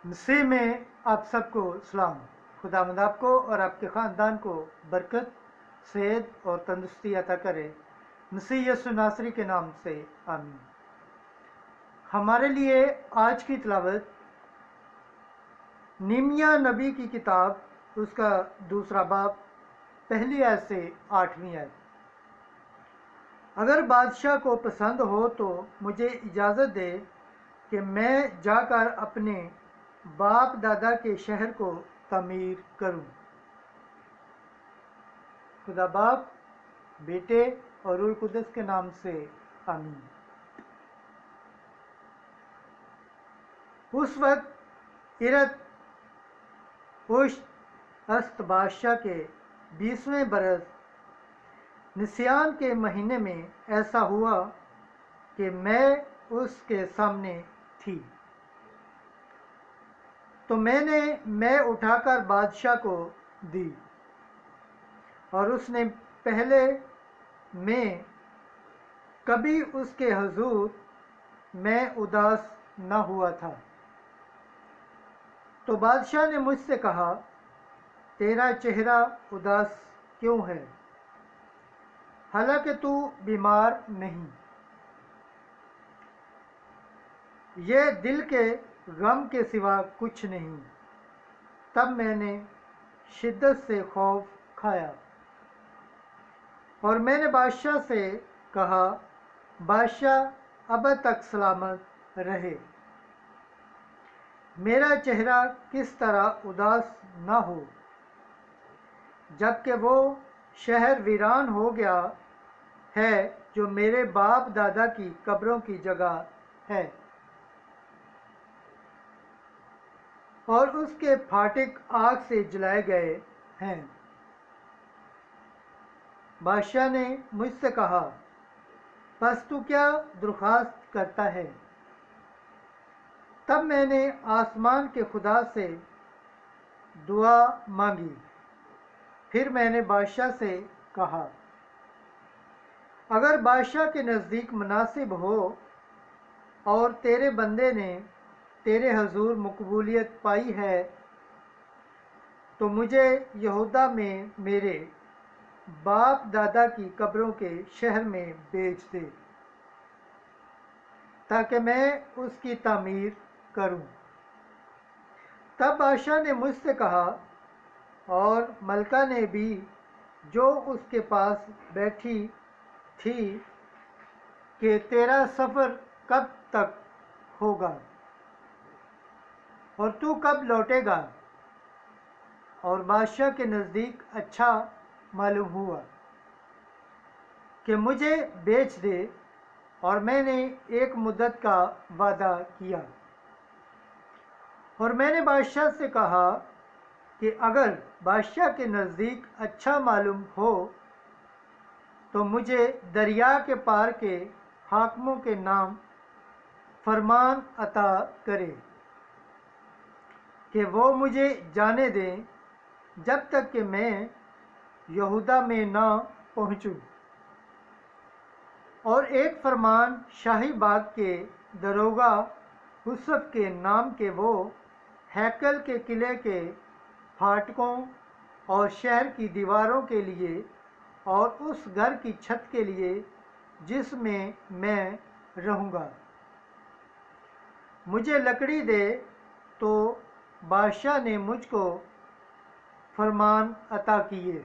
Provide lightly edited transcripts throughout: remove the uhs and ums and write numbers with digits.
مسیح میں آپ سب کو سلام۔ خداوند آپ کو اور آپ کے خاندان کو برکت، صحت اور تندرستی عطا کرے، مسیح یسوع ناصری کے نام سے آمین۔ ہمارے لیے آج کی تلاوت نیمیا نبی کی کتاب، اس کا دوسرا باب، پہلی آیت سے 8ویں آیت۔ اگر بادشاہ کو پسند ہو تو مجھے اجازت دے کہ میں جا کر اپنے باپ دادا کے شہر کو تعمیر کروں۔ خدا باپ، بیٹے اور روح القدس کے نام سے آمین۔ اس وقت ارطہشست بادشاہ کے 20ویں برس نسیان کے مہینے میں ایسا ہوا کہ میں اس کے سامنے تھی، تو میں نے اٹھا کر بادشاہ کو دی، اور اس نے پہلے میں کبھی اس کے حضور میں اداس نہ ہوا تھا۔ تو بادشاہ نے مجھ سے کہا، تیرا چہرہ اداس کیوں ہے؟ حالانکہ تو بیمار نہیں، یہ دل کے غم کے سوا کچھ نہیں۔ تب میں نے شدت سے خوف کھایا، اور میں نے بادشاہ سے کہا، بادشاہ اب تک سلامت رہے، میرا چہرہ کس طرح اداس نہ ہو، جب کہ وہ شہر ویران ہو گیا ہے جو میرے باپ دادا کی قبروں کی جگہ ہے، اور اس کے پھاٹک آگ سے جلائے گئے ہیں۔ بادشاہ نے مجھ سے کہا، پس تو کیا درخواست کرتا ہے؟ تب میں نے آسمان کے خدا سے دعا مانگی۔ پھر میں نے بادشاہ سے کہا، اگر بادشاہ کے نزدیک مناسب ہو اور تیرے بندے نے تیرے حضور مقبولیت پائی ہے تو مجھے یہودا میں میرے باپ دادا کی قبروں کے شہر میں بھیج دے، تاکہ میں اس کی تعمیر کروں۔ تب بادشاہ نے مجھ سے کہا، اور ملکہ نے بھی جو اس کے پاس بیٹھی تھی، کہ تیرا سفر کب تک ہوگا اور تو کب لوٹے گا؟ اور بادشاہ کے نزدیک اچھا معلوم ہوا کہ مجھے بیچ دے، اور میں نے ایک مدت کا وعدہ کیا۔ اور میں نے بادشاہ سے کہا کہ اگر بادشاہ کے نزدیک اچھا معلوم ہو تو مجھے دریا کے پار کے حاکموں کے نام فرمان عطا کرے کہ وہ مجھے جانے دیں جب تک کہ میں یہودا میں نہ پہنچوں۔ اور ایک فرمان شاہی باغ کے داروغہ یوسف کے نام کے وہ ہیکل کے قلعے کے پھاٹکوں اور شہر کی دیواروں کے لیے اور اس گھر کی چھت کے لیے جس میں میں رہوں گا مجھے لکڑی دے۔ تو بادشاہ نے مجھ کو فرمان عطا کیے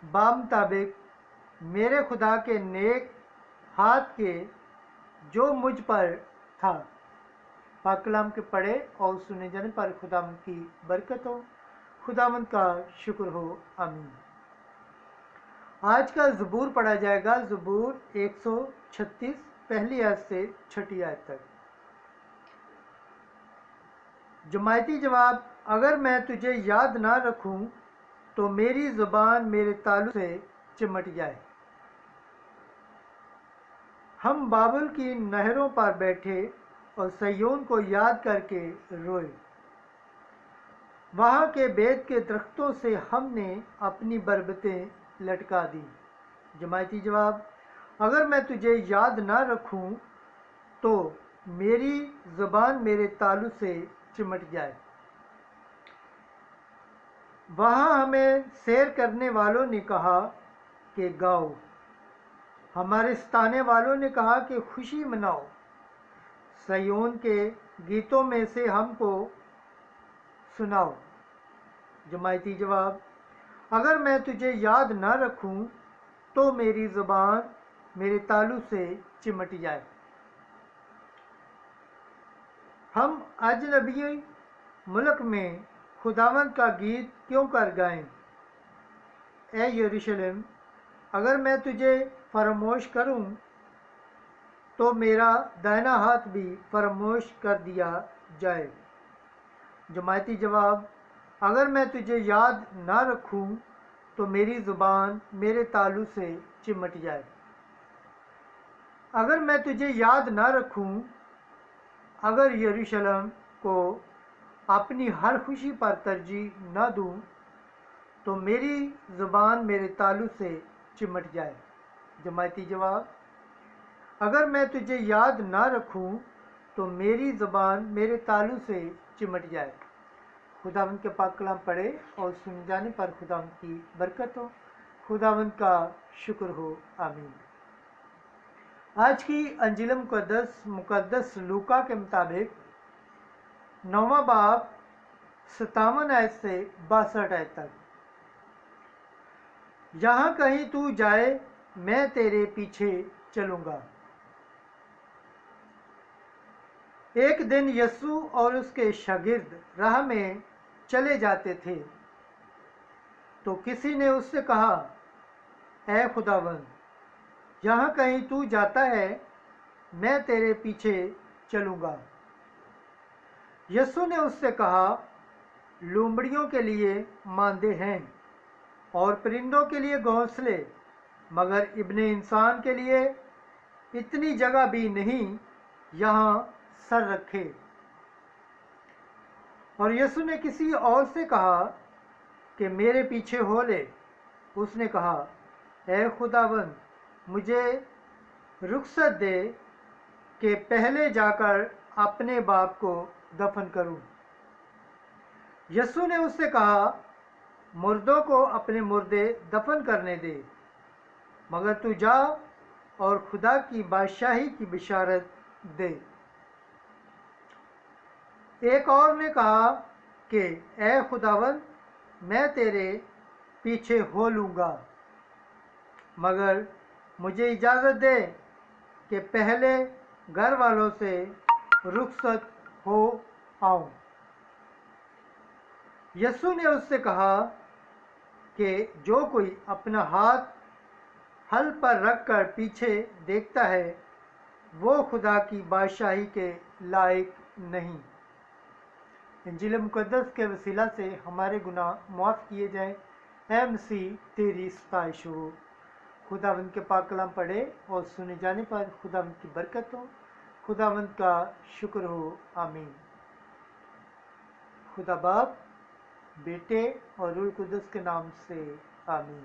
بمطابق میرے خدا کے نیک ہاتھ کے جو مجھ پر تھا۔ پاک کلام کے پڑھے اور سنے جانے پر خداوند کی برکت ہو، خداوند کا شکر ہو، آمین۔ آج کا زبور پڑھا جائے گا، زبور 136، پہلی آیت سے 6 آیت تک۔ جماعتی جواب، اگر میں تجھے یاد نہ رکھوں تو میری زبان میرے تعلق سے چمٹ جائے۔ ہم بابل کی نہروں پر بیٹھے اور صیون کو یاد کر کے روئے، وہاں کے بید کے درختوں سے ہم نے اپنی بربتیں لٹکا دی۔ جماعتی جواب، اگر میں تجھے یاد نہ رکھوں تو میری زبان میرے تالو سے چمٹ جائے۔ وہاں ہمیں سیر کرنے والوں نے کہا کہ گاؤ، ہمارے ستانے والوں نے کہا کہ خوشی مناؤ۔ سیون کے گیتوں میں سے ہم کو سناؤ۔ جماعتی جواب: اگر میں تجھے یاد نہ رکھوں تو میری زبان میرے تالو سے چمٹ جائے۔ ہم اجنبی ملک میں خداوند کا گیت کیوں کر گائیں؟ اے یروشلم، اگر میں تجھے فراموش کروں تو میرا دائنا ہاتھ بھی فراموش کر دیا جائے۔ جماعتی جواب: اگر میں تجھے یاد نہ رکھوں تو میری زبان میرے تالو سے چمٹ جائے۔ اگر میں تجھے یاد نہ رکھوں، اگر یروشلم کو اپنی ہر خوشی پر ترجیح نہ دوں تو میری زبان میرے تالو سے چمٹ جائے۔ جماعتی جواب: اگر میں تجھے یاد نہ رکھوں تو میری زبان میرے تالو سے چمٹ جائے۔ خداوند کے پاک کلام پڑھے اور سن جانے پر خداوند کی برکت ہو۔ خداوند کا شکر ہو، آمین۔ آج کی انجیل مقدس لوکا کے مطابق 9واں باب 57 آیت سے 62 آیت تک۔ جہاں کہیں تو جائے میں تیرے پیچھے چلوں گا۔ ایک دن یسوع اور اس کے شاگرد راہ میں چلے جاتے تھے تو کسی نے اس سے کہا، اے خداوند، جہاں کہیں تو جاتا ہے میں تیرے پیچھے چلوں گا۔ یسوع نے اس سے کہا، لومڑیوں کے لیے ماندے ہیں اور پرندوں کے لیے گھونسلے، مگر ابن انسان کے لیے اتنی جگہ بھی نہیں یہاں سر رکھے۔ اور یسوع نے کسی اور سے کہا کہ میرے پیچھے ہو لے۔ اس نے کہا، اے خداوند، مجھے رخصت دے کہ پہلے جا کر اپنے باپ کو دفن کروں۔ یسوع نے اس سے کہا، مردوں کو اپنے مردے دفن کرنے دے، مگر تو جا اور خدا کی بادشاہی کی بشارت دے۔ ایک اور نے کہا کہ اے خداوند، میں تیرے پیچھے ہو لوں گا، مگر مجھے اجازت دے کہ پہلے گھر والوں سے رخصت ہو آؤں۔ یسوع نے اس سے کہا کہ جو کوئی اپنا ہاتھ ہل پر رکھ کر پیچھے دیکھتا ہے وہ خدا کی بادشاہی کے لائق نہیں۔ انجیل مقدس کے وسیلہ سے ہمارے گناہ معاف کیے جائیں۔ اے مسیح، تیری ستائش ہو۔ خداوند کے پاک کلام پڑھے اور سنے جانے پر خداوند کی برکت ہو۔ خداوند کا شکر ہو، آمین۔ خدا باپ، بیٹے اور روح القدس کے نام سے آمین۔